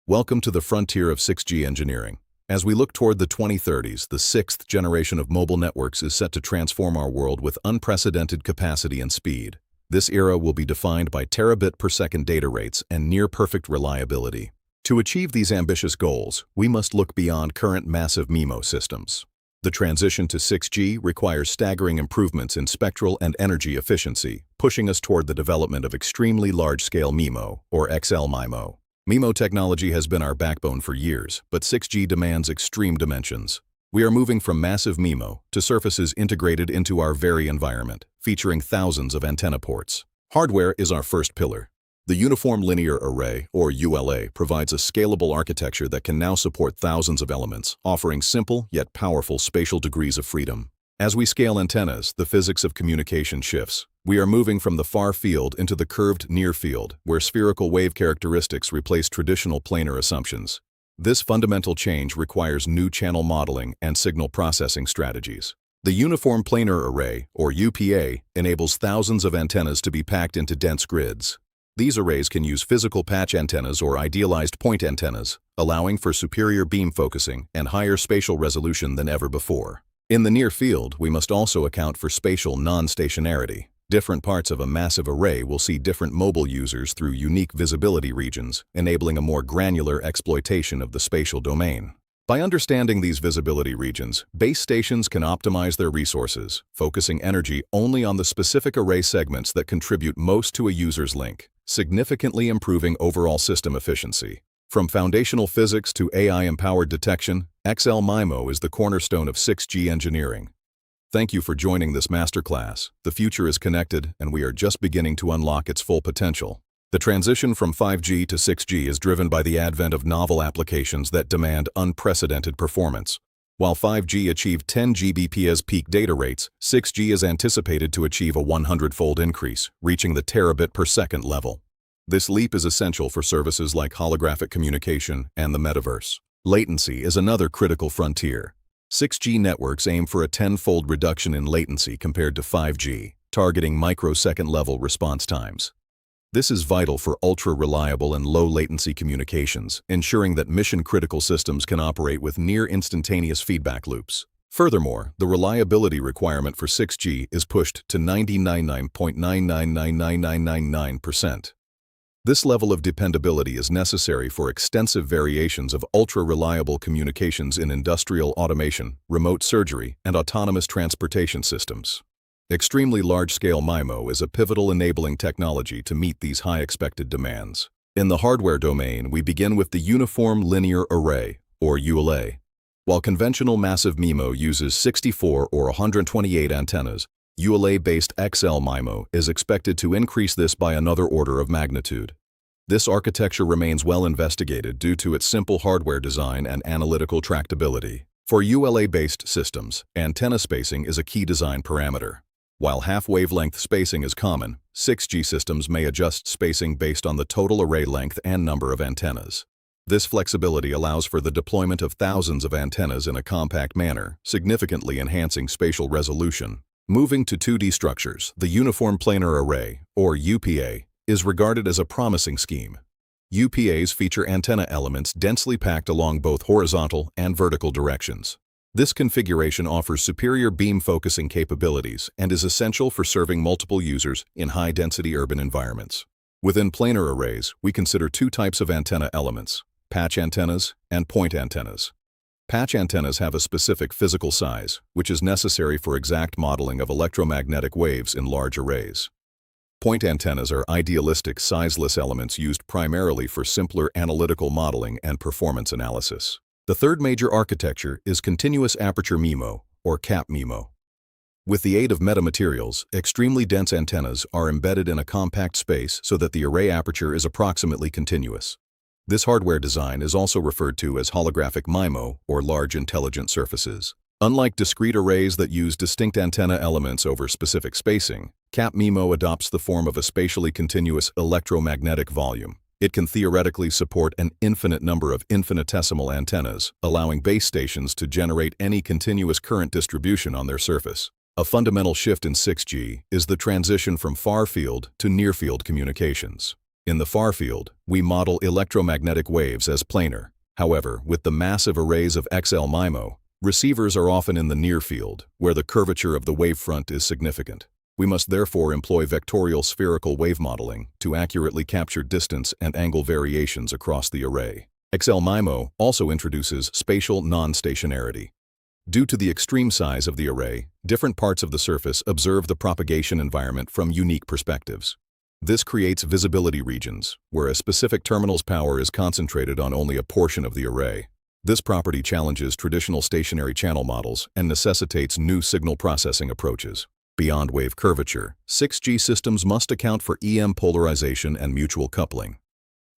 Welcome to the frontier of 6G engineering. As we look toward the 2030s, the sixth generation of mobile networks is set to transform our world with unprecedented capacity and speed. This era will be defined by terabit per second data rates and near-perfect reliability. To achieve these ambitious goals, we must look beyond current massive MIMO systems. The transition to 6G requires staggering improvements in spectral and energy efficiency, pushing us toward the development of extremely large-scale MIMO, or XL-MIMO. MIMO technology has been our backbone for years, but 6G demands extreme dimensions. We are moving from massive MIMO to surfaces integrated into our very environment, featuring thousands of antenna ports. Hardware is our first pillar. The Uniform Linear Array, or ULA, provides a scalable architecture that can now support thousands of elements, offering simple yet powerful spatial degrees of freedom. As we scale antennas, the physics of communication shifts. We are moving from the far field into the curved near field, where spherical wave characteristics replace traditional planar assumptions. This fundamental change requires new channel modeling and signal processing strategies. The Uniform Planar Array, or UPA, enables thousands of antennas to be packed into dense grids. These arrays can use physical patch antennas or idealized point antennas, allowing for superior beam focusing and higher spatial resolution than ever before. In the near field, we must also account for spatial non-stationarity. Different parts of a massive array will see different mobile users through unique visibility regions, enabling a more granular exploitation of the spatial domain. By understanding these visibility regions, base stations can optimize their resources, focusing energy only on the specific array segments that contribute most to a user's link, significantly improving overall system efficiency. From foundational physics to AI-empowered detection, XL-MIMO is the cornerstone of 6G engineering. Thank you for joining this masterclass. The future is connected, and we are just beginning to unlock its full potential. The transition from 5G to 6G is driven by the advent of novel applications that demand unprecedented performance. While 5G achieved 10 Gbps peak data rates, 6G is anticipated to achieve a 100-fold increase, reaching the terabit per second level. This leap is essential for services like holographic communication and the metaverse. Latency is another critical frontier. 6G networks aim for a 10-fold reduction in latency compared to 5G, targeting microsecond-level response times. This is vital for ultra-reliable and low-latency communications, ensuring that mission-critical systems can operate with near-instantaneous feedback loops. Furthermore, the reliability requirement for 6G is pushed to 99.9999999%. This level of dependability is necessary for extensive variations of ultra-reliable communications in industrial automation, remote surgery, and autonomous transportation systems. Extremely large-scale MIMO is a pivotal enabling technology to meet these high expected demands. In the hardware domain, we begin with the Uniform Linear Array, or ULA. While conventional massive MIMO uses 64 or 128 antennas, ULA-based XL-MIMO is expected to increase this by another order of magnitude. This architecture remains well investigated due to its simple hardware design and analytical tractability. For ULA-based systems, antenna spacing is a key design parameter. While half-wavelength spacing is common, 6G systems may adjust spacing based on the total array length and number of antennas. This flexibility allows for the deployment of thousands of antennas in a compact manner, significantly enhancing spatial resolution. Moving to 2D structures, the Uniform Planar Array, or UPA, is regarded as a promising scheme. UPAs feature antenna elements densely packed along both horizontal and vertical directions. This configuration offers superior beam focusing capabilities and is essential for serving multiple users in high-density urban environments. Within planar arrays, we consider two types of antenna elements: patch antennas and point antennas. Patch antennas have a specific physical size, which is necessary for exact modeling of electromagnetic waves in large arrays. Point antennas are idealistic sizeless elements used primarily for simpler analytical modeling and performance analysis. The third major architecture is continuous aperture MIMO, or CAP-MIMO. With the aid of metamaterials, extremely dense antennas are embedded in a compact space so that the array aperture is approximately continuous. This hardware design is also referred to as holographic MIMO, or large intelligent surfaces. Unlike discrete arrays that use distinct antenna elements over specific spacing, CAP-MIMO adopts the form of a spatially continuous electromagnetic volume. It can theoretically support an infinite number of infinitesimal antennas, allowing base stations to generate any continuous current distribution on their surface. A fundamental shift in 6G is the transition from far-field to near-field communications. In the far field, we model electromagnetic waves as planar. However, with the massive arrays of XL-MIMO, receivers are often in the near field, where the curvature of the wavefront is significant. We must therefore employ vectorial spherical wave modeling to accurately capture distance and angle variations across the array. XL-MIMO also introduces spatial non-stationarity. Due to the extreme size of the array, different parts of the surface observe the propagation environment from unique perspectives. This creates visibility regions, where a specific terminal's power is concentrated on only a portion of the array. This property challenges traditional stationary channel models and necessitates new signal processing approaches. Beyond wave curvature, 6G systems must account for EM polarization and mutual coupling.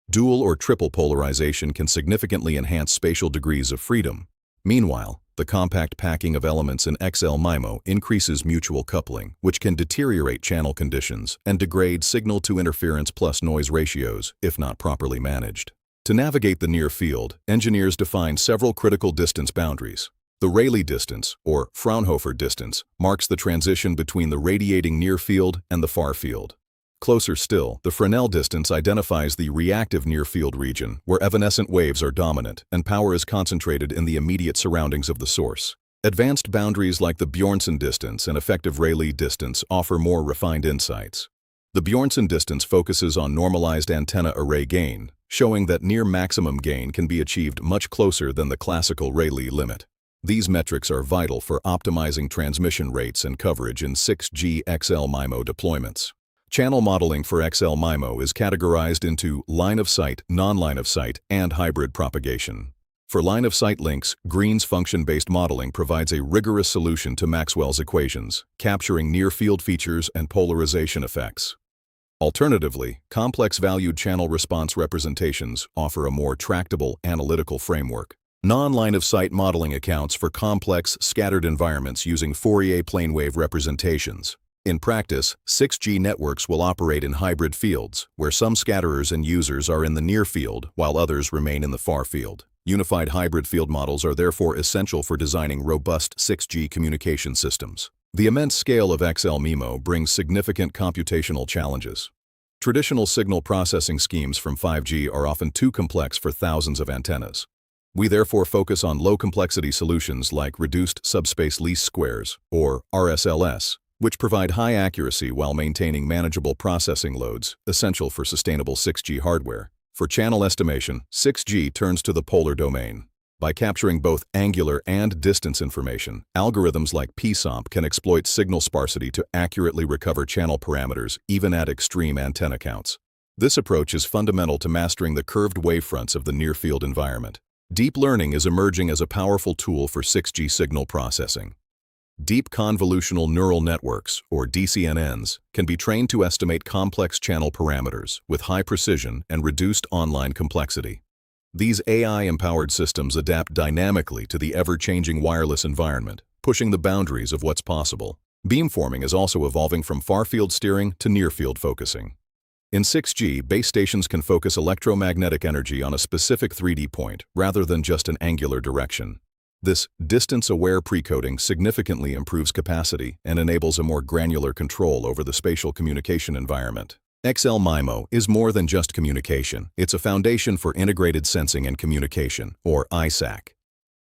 Dual or triple polarization can significantly enhance spatial degrees of freedom. Meanwhile, the compact packing of elements in XL-MIMO increases mutual coupling, which can deteriorate channel conditions and degrade signal-to-interference plus noise ratios if not properly managed. To navigate the near field, engineers define several critical distance boundaries. The Rayleigh distance, or Fraunhofer distance, marks the transition between the radiating near field and the far field. Closer still, the Fresnel distance identifies the reactive near-field region, where evanescent waves are dominant and power is concentrated in the immediate surroundings of the source. Advanced boundaries like the Bjornson distance and effective Rayleigh distance offer more refined insights. The Bjornson distance focuses on normalized antenna array gain, showing that near maximum gain can be achieved much closer than the classical Rayleigh limit. These metrics are vital for optimizing transmission rates and coverage in 6G XL-MIMO deployments. Channel modeling for XL-MIMO is categorized into line-of-sight, non-line-of-sight, and hybrid propagation. For line-of-sight links, Green's function-based modeling provides a rigorous solution to Maxwell's equations, capturing near-field features and polarization effects. Alternatively, complex-valued channel response representations offer a more tractable analytical framework. Non-line-of-sight modeling accounts for complex, scattered environments using Fourier plane wave representations. In practice, 6G networks will operate in hybrid fields, where some scatterers and users are in the near field while others remain in the far field. Unified hybrid field models are therefore essential for designing robust 6G communication systems. The immense scale of XL-MIMO brings significant computational challenges. Traditional signal processing schemes from 5G are often too complex for thousands of antennas. We therefore focus on low-complexity solutions like reduced subspace least squares, or RSLS, which provide high accuracy while maintaining manageable processing loads, essential for sustainable 6G hardware. For channel estimation, 6G turns to the polar domain. By capturing both angular and distance information, algorithms like PSOMP can exploit signal sparsity to accurately recover channel parameters even at extreme antenna counts. This approach is fundamental to mastering the curved wavefronts of the near-field environment. Deep learning is emerging as a powerful tool for 6G signal processing. Deep convolutional neural networks, or DCNNs, can be trained to estimate complex channel parameters with high precision and reduced online complexity. These AI-empowered systems adapt dynamically to the ever-changing wireless environment, pushing the boundaries of what's possible. Beamforming is also evolving from far-field steering to near-field focusing. In 6G, base stations can focus electromagnetic energy on a specific 3D point rather than just an angular direction. This distance-aware precoding significantly improves capacity and enables a more granular control over the spatial communication environment. XL-MIMO is more than just communication. It's a foundation for integrated sensing and communication, or ISAC.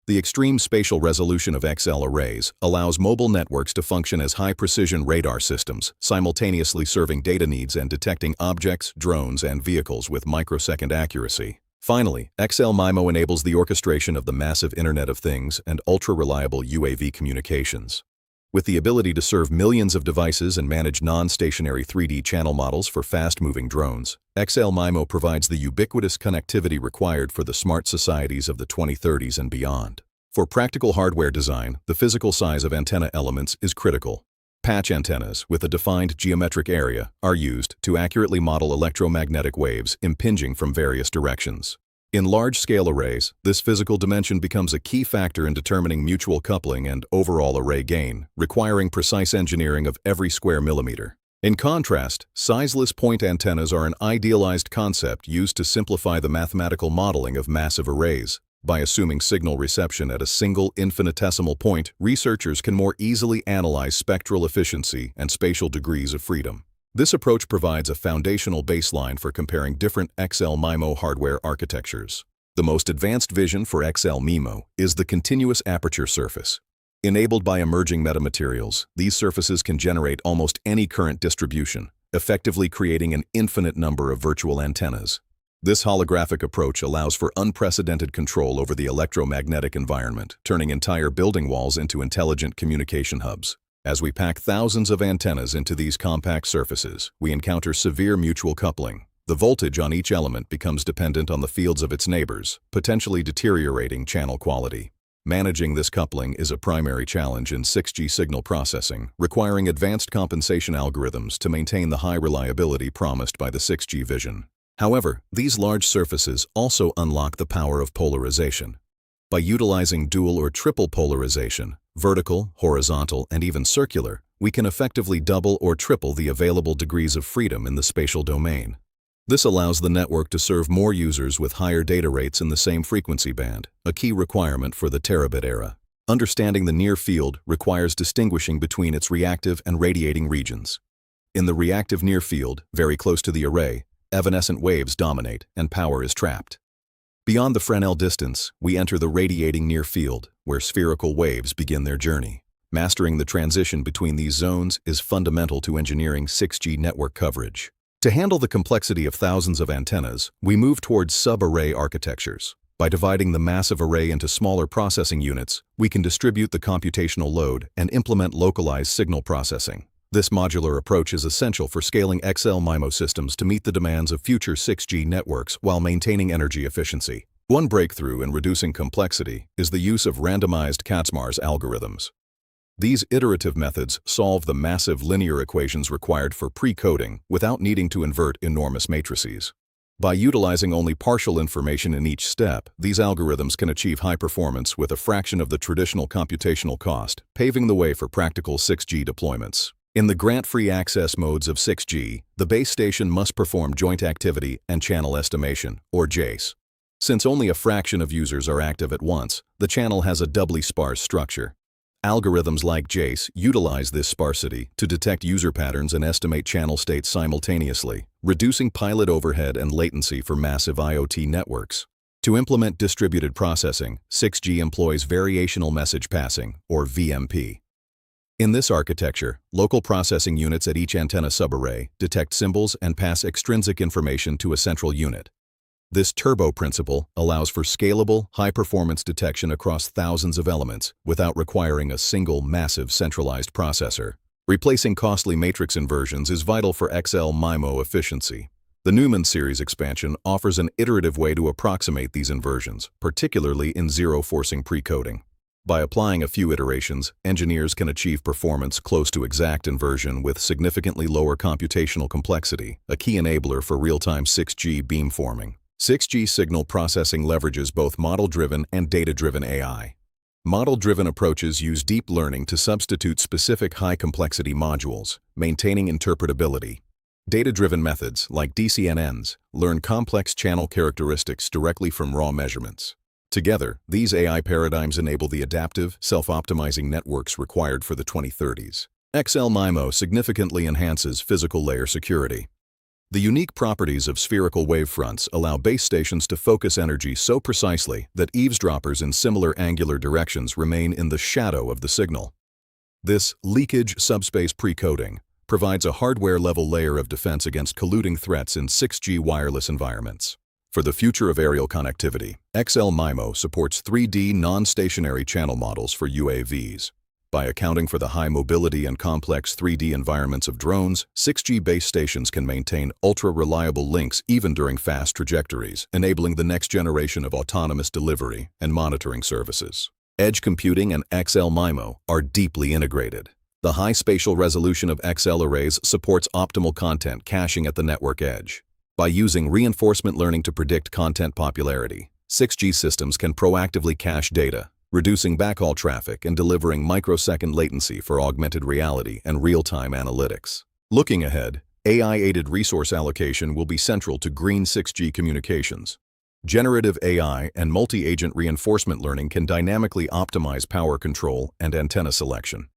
The extreme spatial resolution of XL arrays allows mobile networks to function as high-precision radar systems, simultaneously serving data needs and detecting objects, drones, and vehicles with microsecond accuracy. Finally, XL-MIMO enables the orchestration of the massive Internet of Things and ultra-reliable UAV communications. With the ability to serve millions of devices and manage non-stationary 3D channel models for fast-moving drones, XL-MIMO provides the ubiquitous connectivity required for the smart societies of the 2030s and beyond. For practical hardware design, the physical size of antenna elements is critical. Patch antennas with a defined geometric area are used to accurately model electromagnetic waves impinging from various directions. In large-scale arrays, this physical dimension becomes a key factor in determining mutual coupling and overall array gain, requiring precise engineering of every square millimeter. In contrast, sizeless point antennas are an idealized concept used to simplify the mathematical modeling of massive arrays. By assuming signal reception at a single infinitesimal point, researchers can more easily analyze spectral efficiency and spatial degrees of freedom. This approach provides a foundational baseline for comparing different XL-MIMO hardware architectures. The most advanced vision for XL-MIMO is the continuous aperture surface. Enabled by emerging metamaterials, these surfaces can generate almost any current distribution, effectively creating an infinite number of virtual antennas. This holographic approach allows for unprecedented control over the electromagnetic environment, turning entire building walls into intelligent communication hubs. As we pack thousands of antennas into these compact surfaces, we encounter severe mutual coupling. The voltage on each element becomes dependent on the fields of its neighbors, potentially deteriorating channel quality. Managing this coupling is a primary challenge in 6G signal processing, requiring advanced compensation algorithms to maintain the high reliability promised by the 6G vision. However, these large surfaces also unlock the power of polarization. By utilizing dual or triple polarization, vertical, horizontal, and even circular, we can effectively double or triple the available degrees of freedom in the spatial domain. This allows the network to serve more users with higher data rates in the same frequency band, a key requirement for the terabit era. Understanding the near field requires distinguishing between its reactive and radiating regions. In the reactive near field, very close to the array, evanescent waves dominate and power is trapped. Beyond the Fresnel distance, we enter the radiating near field, where spherical waves begin their journey. Mastering the transition between these zones is fundamental to engineering 6G network coverage. To handle the complexity of thousands of antennas, we move towards sub-array architectures. By dividing the massive array into smaller processing units, we can distribute the computational load and implement localized signal processing. This modular approach is essential for scaling XL-MIMO systems to meet the demands of future 6G networks while maintaining energy efficiency. One breakthrough in reducing complexity is the use of randomized Kaczmar's algorithms. These iterative methods solve the massive linear equations required for pre-coding without needing to invert enormous matrices. By utilizing only partial information in each step, these algorithms can achieve high performance with a fraction of the traditional computational cost, paving the way for practical 6G deployments. In the grant-free access modes of 6G, the base station must perform joint activity and channel estimation, or JACE. Since only a fraction of users are active at once, the channel has a doubly sparse structure. Algorithms like JACE utilize this sparsity to detect user patterns and estimate channel states simultaneously, reducing pilot overhead and latency for massive IoT networks. To implement distributed processing, 6G employs variational message passing, or VMP. In this architecture, local processing units at each antenna subarray detect symbols and pass extrinsic information to a central unit. This turbo principle allows for scalable, high-performance detection across thousands of elements without requiring a single massive centralized processor. Replacing costly matrix inversions is vital for XL-MIMO efficiency. The Newman series expansion offers an iterative way to approximate these inversions, particularly in zero-forcing pre-coding. By applying a few iterations, engineers can achieve performance close to exact inversion with significantly lower computational complexity, a key enabler for real-time 6G beamforming. 6G signal processing leverages both model-driven and data-driven AI. Model-driven approaches use deep learning to substitute specific high-complexity modules, maintaining interpretability. Data-driven methods, like DCNNs, learn complex channel characteristics directly from raw measurements. Together, these AI paradigms enable the adaptive, self-optimizing networks required for the 2030s. XL-MIMO significantly enhances physical layer security. The unique properties of spherical wavefronts allow base stations to focus energy so precisely that eavesdroppers in similar angular directions remain in the shadow of the signal. This leakage subspace pre-coding provides a hardware-level layer of defense against colluding threats in 6G wireless environments. For the future of aerial connectivity, XL-MIMO supports 3D non-stationary channel models for UAVs. By accounting for the high mobility and complex 3D environments of drones, 6G base stations can maintain ultra-reliable links even during fast trajectories, enabling the next generation of autonomous delivery and monitoring services. Edge computing and XL-MIMO are deeply integrated. The high spatial resolution of XL arrays supports optimal content caching at the network edge. By using reinforcement learning to predict content popularity, 6G systems can proactively cache data, reducing backhaul traffic and delivering microsecond latency for augmented reality and real-time analytics. Looking ahead, AI-aided resource allocation will be central to green 6G communications. Generative AI and multi-agent reinforcement learning can dynamically optimize power control and antenna selection.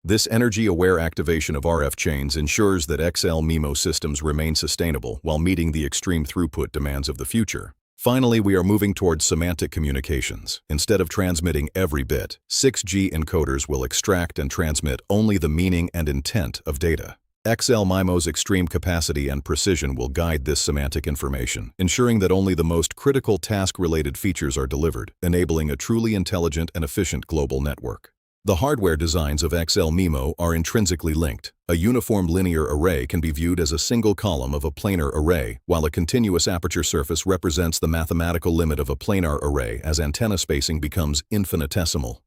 This energy-aware activation of RF chains ensures that XL-MIMO systems remain sustainable while meeting the extreme throughput demands of the future. Finally, we are moving towards semantic communications. Instead of transmitting every bit, 6G encoders will extract and transmit only the meaning and intent of data. XL-MIMO's extreme capacity and precision will guide this semantic information, ensuring that only the most critical task-related features are delivered, enabling a truly intelligent and efficient global network. The hardware designs of XL-MIMO are intrinsically linked. A uniform linear array can be viewed as a single column of a planar array, while a continuous aperture surface represents the mathematical limit of a planar array as antenna spacing becomes infinitesimal.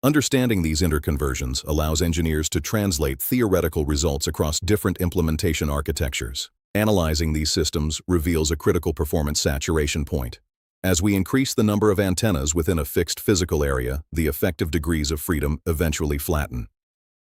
Understanding these interconversions allows engineers to translate theoretical results across different implementation architectures. Analyzing these systems reveals a critical performance saturation point. As we increase the number of antennas within a fixed physical area, the effective degrees of freedom eventually flatten.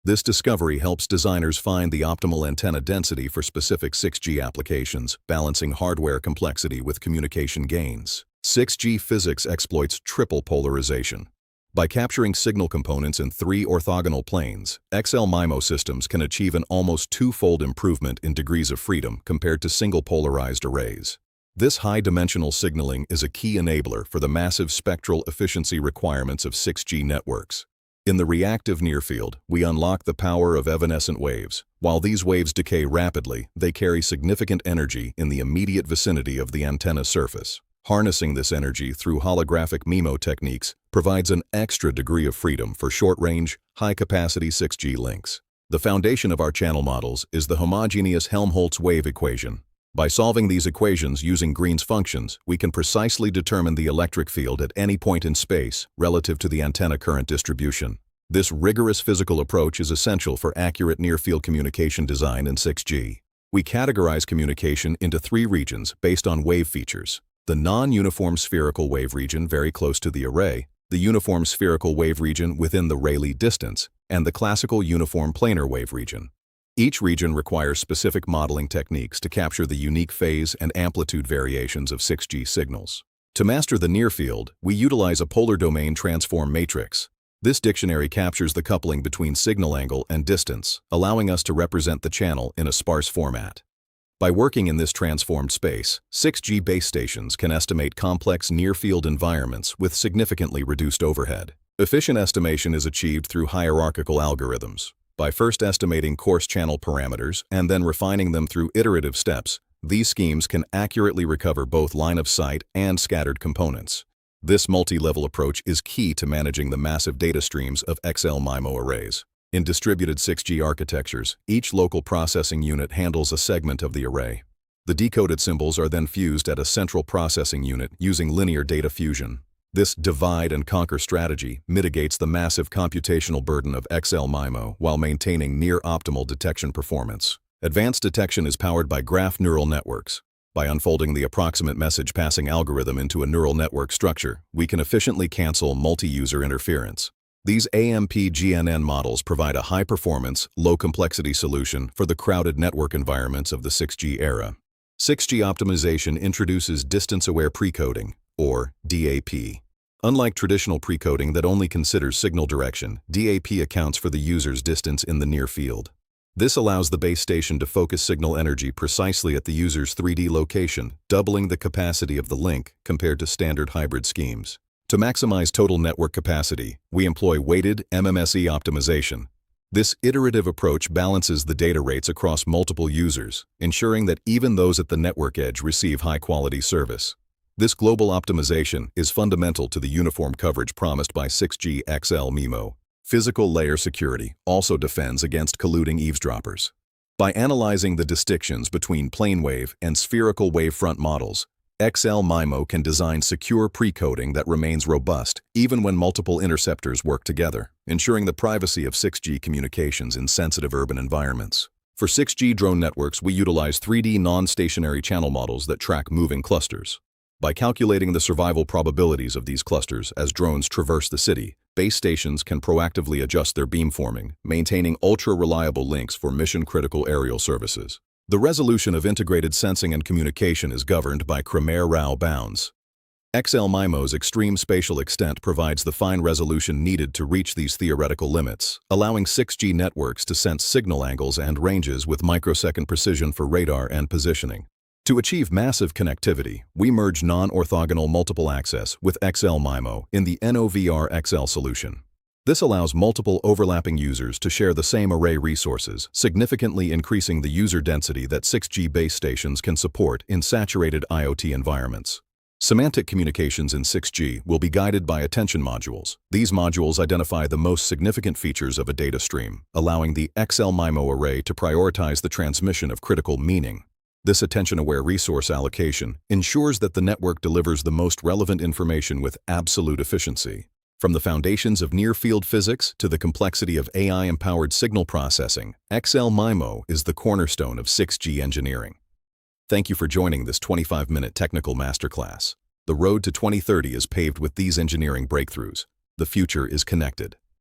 This discovery helps designers find the optimal antenna density for specific 6G applications, balancing hardware complexity with communication gains. 6G physics exploits triple polarization. By capturing signal components in 3 orthogonal planes, XL-MIMO systems can achieve an almost twofold improvement in degrees of freedom compared to single polarized arrays. This high-dimensional signaling is a key enabler for the massive spectral efficiency requirements of 6G networks. In the reactive near-field, we unlock the power of evanescent waves. While these waves decay rapidly, they carry significant energy in the immediate vicinity of the antenna surface. Harnessing this energy through holographic MIMO techniques provides an extra degree of freedom for short-range, high-capacity 6G links. The foundation of our channel models is the homogeneous Helmholtz wave equation. By solving these equations using Green's functions, we can precisely determine the electric field at any point in space relative to the antenna current distribution. This rigorous physical approach is essential for accurate near-field communication design in 6G. We categorize communication into 3 regions based on wave features: the non-uniform spherical wave region very close to the array, the uniform spherical wave region within the Rayleigh distance, and the classical uniform planar wave region. Each region requires specific modeling techniques to capture the unique phase and amplitude variations of 6G signals. To master the near field, we utilize a polar domain transform matrix. This dictionary captures the coupling between signal angle and distance, allowing us to represent the channel in a sparse format. By working in this transformed space, 6G base stations can estimate complex near-field environments with significantly reduced overhead. Efficient estimation is achieved through hierarchical algorithms. By first estimating coarse channel parameters and then refining them through iterative steps, these schemes can accurately recover both line-of-sight and scattered components. This multi-level approach is key to managing the massive data streams of XL-MIMO arrays. In distributed 6G architectures, each local processing unit handles a segment of the array. The decoded symbols are then fused at a central processing unit using linear data fusion. This divide-and-conquer strategy mitigates the massive computational burden of XL-MIMO while maintaining near-optimal detection performance. Advanced detection is powered by graph neural networks. By unfolding the approximate message passing algorithm into a neural network structure, we can efficiently cancel multi-user interference. These AMP-GNN models provide a high-performance, low-complexity solution for the crowded network environments of the 6G era. 6G optimization introduces distance-aware precoding, or DAP. Unlike traditional precoding that only considers signal direction, DAP accounts for the user's distance in the near field. This allows the base station to focus signal energy precisely at the user's 3D location, doubling the capacity of the link compared to standard hybrid schemes. To maximize total network capacity, we employ weighted MMSE optimization. This iterative approach balances the data rates across multiple users, ensuring that even those at the network edge receive high-quality service. This global optimization is fundamental to the uniform coverage promised by 6G XL-MIMO. Physical layer security also defends against colluding eavesdroppers. By analyzing the distinctions between plane wave and spherical wavefront models, XL-MIMO can design secure precoding that remains robust even when multiple interceptors work together, ensuring the privacy of 6G communications in sensitive urban environments. For 6G drone networks, we utilize 3D non-stationary channel models that track moving clusters. By calculating the survival probabilities of these clusters as drones traverse the city, base stations can proactively adjust their beamforming, maintaining ultra-reliable links for mission-critical aerial services. The resolution of integrated sensing and communication is governed by Kremer-Rao bounds. XL-MIMO's extreme spatial extent provides the fine resolution needed to reach these theoretical limits, allowing 6G networks to sense signal angles and ranges with microsecond precision for radar and positioning. To achieve massive connectivity, we merge non-orthogonal multiple access with XL-MIMO in the NOVR-XL solution. This allows multiple overlapping users to share the same array resources, significantly increasing the user density that 6G base stations can support in saturated IoT environments. Semantic communications in 6G will be guided by attention modules. These modules identify the most significant features of a data stream, allowing the XL-MIMO array to prioritize the transmission of critical meaning. This attention-aware resource allocation ensures that the network delivers the most relevant information with absolute efficiency. From the foundations of near-field physics to the complexity of AI-empowered signal processing, XL-MIMO is the cornerstone of 6G engineering. Thank you for joining this 25-minute technical masterclass. The road to 2030 is paved with these engineering breakthroughs. The future is connected.